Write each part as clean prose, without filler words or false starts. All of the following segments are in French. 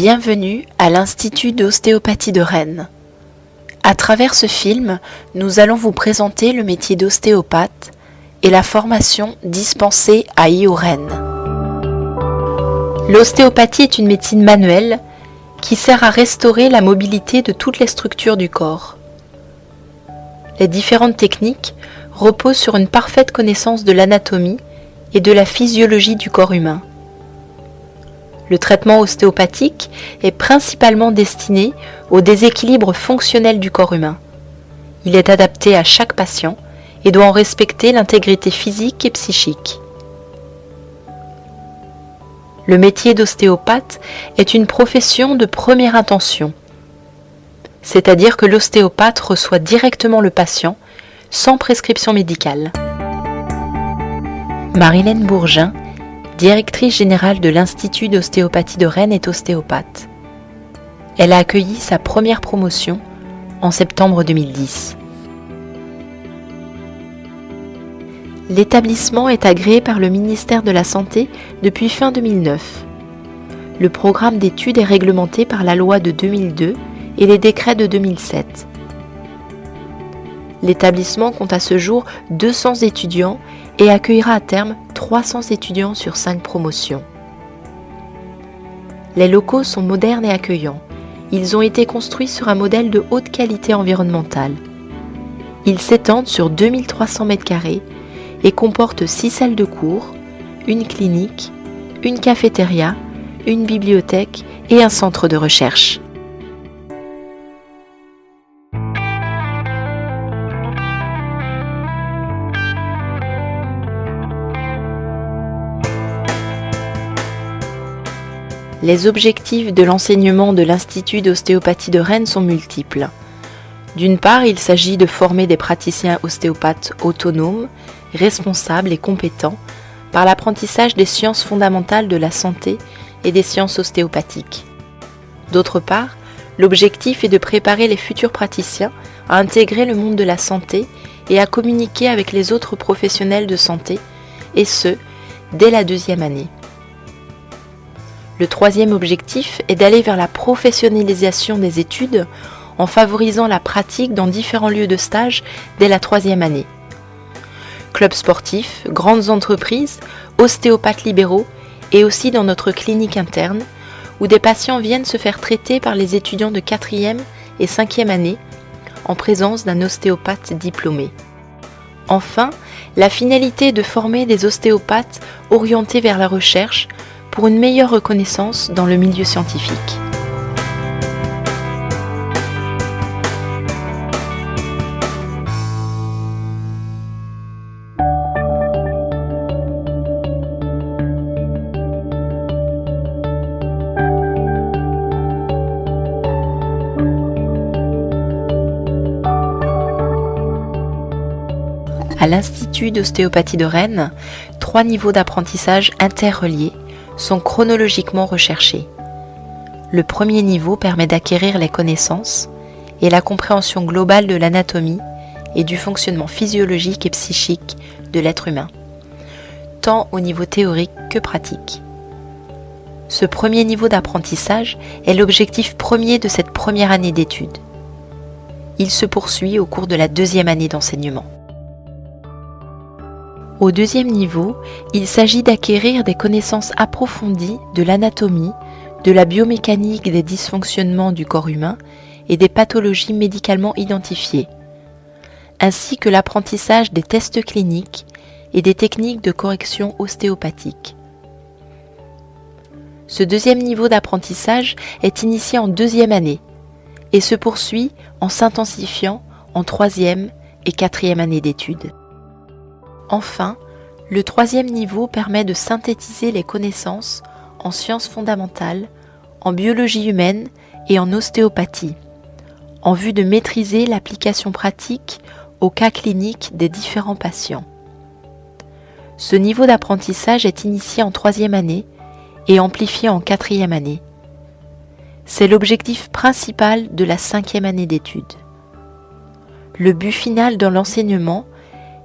Bienvenue à l'Institut d'ostéopathie de Rennes. À travers ce film, nous allons vous présenter le métier d'ostéopathe et la formation dispensée à IO Rennes. L'ostéopathie est une médecine manuelle qui sert à restaurer la mobilité de toutes les structures du corps. Les différentes techniques reposent sur une parfaite connaissance de l'anatomie et de la physiologie du corps humain. Le traitement ostéopathique est principalement destiné au déséquilibre fonctionnel du corps humain. Il est adapté à chaque patient et doit en respecter l'intégrité physique et psychique. Le métier d'ostéopathe est une profession de première intention, c'est-à-dire que l'ostéopathe reçoit directement le patient sans prescription médicale. Marilène Bourgin, directrice générale de l'Institut d'ostéopathie de Rennes, est ostéopathe. Elle a accueilli sa première promotion en septembre 2010. L'établissement est agréé par le ministère de la Santé depuis fin 2009. Le programme d'études est réglementé par la loi de 2002 et les décrets de 2007. L'établissement compte à ce jour 200 étudiants et accueillera à terme 300 étudiants sur 5 promotions. Les locaux sont modernes et accueillants. Ils ont été construits sur un modèle de haute qualité environnementale. Ils s'étendent sur 2300 m² et comportent 6 salles de cours, une clinique, une cafétéria, une bibliothèque et un centre de recherche. Les objectifs de l'enseignement de l'Institut d'ostéopathie de Rennes sont multiples. D'une part, il s'agit de former des praticiens ostéopathes autonomes, responsables et compétents par l'apprentissage des sciences fondamentales de la santé et des sciences ostéopathiques. D'autre part, l'objectif est de préparer les futurs praticiens à intégrer le monde de la santé et à communiquer avec les autres professionnels de santé, et ce, dès la 2e année. Le troisième objectif est d'aller vers la professionnalisation des études en favorisant la pratique dans différents lieux de stage dès la 3e année. Clubs sportifs, grandes entreprises, ostéopathes libéraux et aussi dans notre clinique interne où des patients viennent se faire traiter par les étudiants de 4e et 5e année en présence d'un ostéopathe diplômé. Enfin, la finalité est de former des ostéopathes orientés vers la recherche pour une meilleure reconnaissance dans le milieu scientifique. À l'Institut d'ostéopathie de Rennes, 3 niveaux d'apprentissage interreliés sont chronologiquement recherchés. Le premier niveau permet d'acquérir les connaissances et la compréhension globale de l'anatomie et du fonctionnement physiologique et psychique de l'être humain, tant au niveau théorique que pratique. Ce premier niveau d'apprentissage est l'objectif premier de cette première année d'études. Il se poursuit au cours de la 2e année d'enseignement. Au 2e niveau, il s'agit d'acquérir des connaissances approfondies de l'anatomie, de la biomécanique des dysfonctionnements du corps humain et des pathologies médicalement identifiées, ainsi que l'apprentissage des tests cliniques et des techniques de correction ostéopathique. Ce 2e niveau d'apprentissage est initié en 2e année et se poursuit en s'intensifiant en 3e et 4e année d'études. Enfin, le 3e niveau permet de synthétiser les connaissances en sciences fondamentales, en biologie humaine et en ostéopathie, en vue de maîtriser l'application pratique au cas clinique des différents patients. Ce niveau d'apprentissage est initié en 3e année et amplifié en 4e année. C'est l'objectif principal de la 5e année d'études. Le but final dans l'enseignement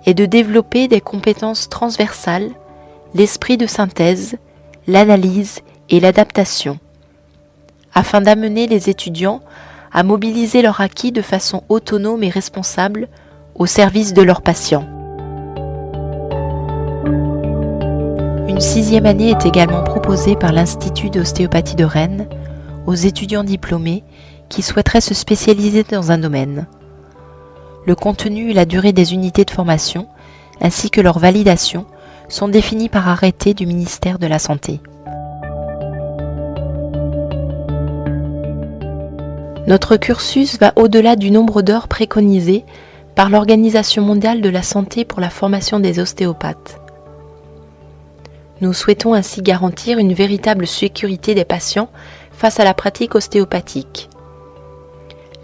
est de développer des compétences transversales, l'esprit de synthèse, l'analyse et l'adaptation, afin d'amener les étudiants à mobiliser leur acquis de façon autonome et responsable au service de leurs patients. Une 6e année est également proposée par l'Institut d'ostéopathie de Rennes aux étudiants diplômés qui souhaiteraient se spécialiser dans un domaine. Le contenu et la durée des unités de formation, ainsi que leur validation, sont définis par arrêté du ministère de la Santé. Notre cursus va au-delà du nombre d'heures préconisées par l'Organisation mondiale de la santé pour la formation des ostéopathes. Nous souhaitons ainsi garantir une véritable sécurité des patients face à la pratique ostéopathique.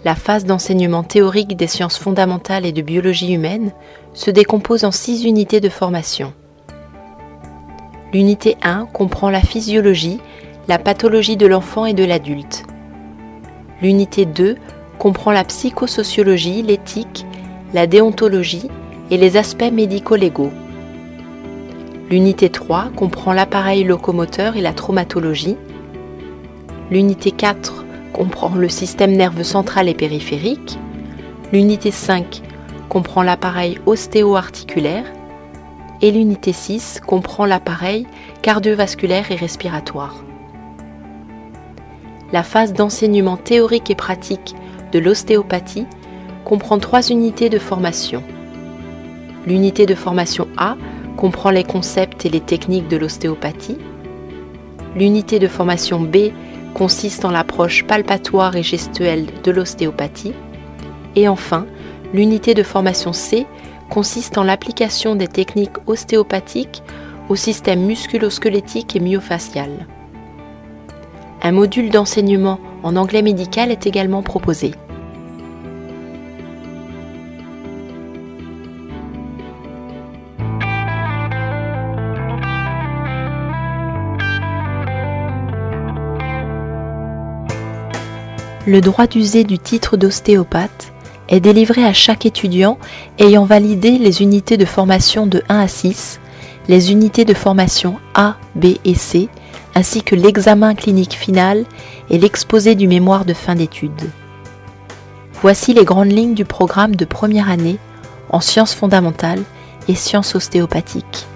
La phase d'enseignement théorique des sciences fondamentales et de biologie humaine se décompose en 6 unités de formation. L'unité 1 comprend la physiologie, la pathologie de l'enfant et de l'adulte. L'unité 2 comprend la psychosociologie, l'éthique, la déontologie et les aspects médico-légaux. L'unité 3 comprend l'appareil locomoteur et la traumatologie. L'unité 4 comprend le système nerveux central et périphérique. L'unité 5 comprend l'appareil ostéo-articulaire. Et l'unité 6 comprend l'appareil cardiovasculaire et respiratoire. La phase d'enseignement théorique et pratique de l'ostéopathie comprend 3 unités de formation. L'unité de formation A comprend les concepts et les techniques de l'ostéopathie. L'unité de formation B consiste en l'approche palpatoire et gestuelle de l'ostéopathie. Et enfin, l'unité de formation C consiste en l'application des techniques ostéopathiques au système musculo-squelettique et myofacial. Un module d'enseignement en anglais médical est également proposé. Le droit d'user du titre d'ostéopathe est délivré à chaque étudiant ayant validé les unités de formation de 1 à 6, les unités de formation A, B et C, ainsi que l'examen clinique final et l'exposé du mémoire de fin d'études. Voici les grandes lignes du programme de première année en sciences fondamentales et sciences ostéopathiques.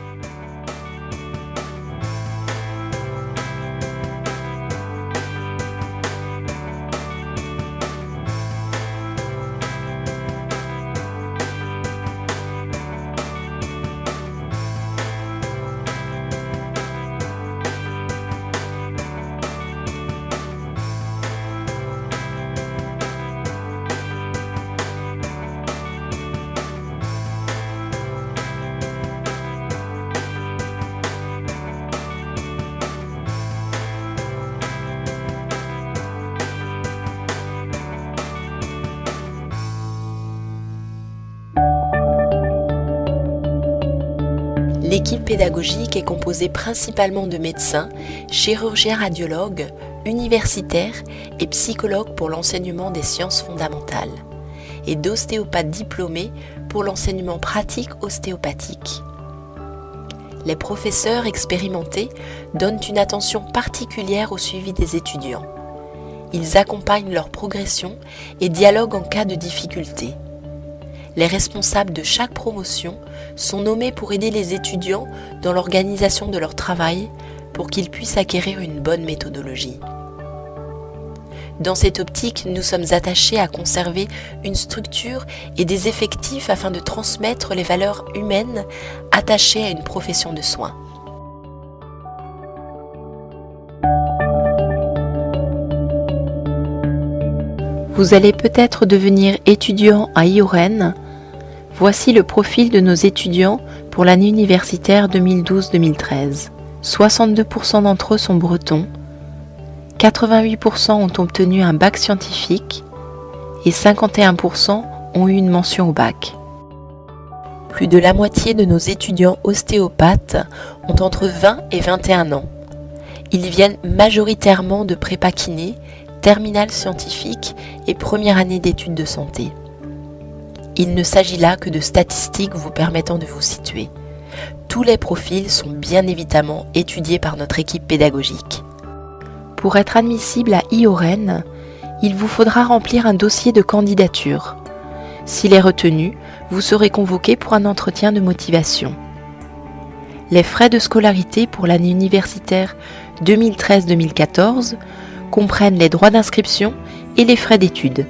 L'équipe pédagogique est composée principalement de médecins, chirurgiens radiologues, universitaires et psychologues pour l'enseignement des sciences fondamentales et d'ostéopathes diplômés pour l'enseignement pratique ostéopathique. Les professeurs expérimentés donnent une attention particulière au suivi des étudiants. Ils accompagnent leur progression et dialoguent en cas de difficulté. Les responsables de chaque promotion sont nommés pour aider les étudiants dans l'organisation de leur travail pour qu'ils puissent acquérir une bonne méthodologie. Dans cette optique, nous sommes attachés à conserver une structure et des effectifs afin de transmettre les valeurs humaines attachées à une profession de soins. Vous allez peut-être devenir étudiant à IOREN. Voici le profil de nos étudiants pour l'année universitaire 2012-2013. 62% d'entre eux sont bretons, 88% ont obtenu un bac scientifique et 51% ont eu une mention au bac. Plus de la moitié de nos étudiants ostéopathes ont entre 20 et 21 ans. Ils viennent majoritairement de prépa kiné, terminale scientifique et première année d'études de santé. Il ne s'agit là que de statistiques vous permettant de vous situer. Tous les profils sont bien évidemment étudiés par notre équipe pédagogique. Pour être admissible à IOREN, il vous faudra remplir un dossier de candidature. S'il est retenu, vous serez convoqué pour un entretien de motivation. Les frais de scolarité pour l'année universitaire 2013-2014 comprennent les droits d'inscription et les frais d'études.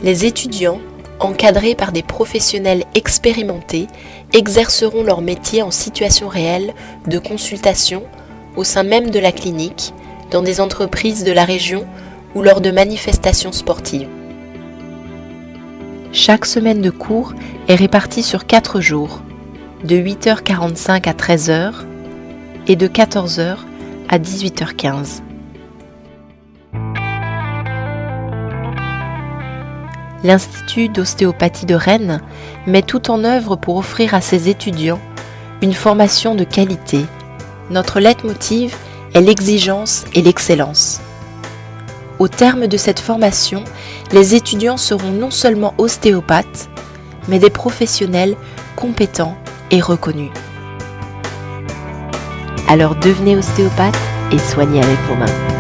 Les étudiants, encadrés par des professionnels expérimentés, exerceront leur métier en situation réelle de consultation au sein même de la clinique, dans des entreprises de la région ou lors de manifestations sportives. Chaque semaine de cours est répartie sur 4 jours, de 8h45 à 13h et de 14h à 18h15. L'Institut d'ostéopathie de Rennes met tout en œuvre pour offrir à ses étudiants une formation de qualité. Notre leitmotiv est l'exigence et l'excellence. Au terme de cette formation, les étudiants seront non seulement ostéopathes, mais des professionnels compétents et reconnus. Alors devenez ostéopathe et soignez avec vos mains.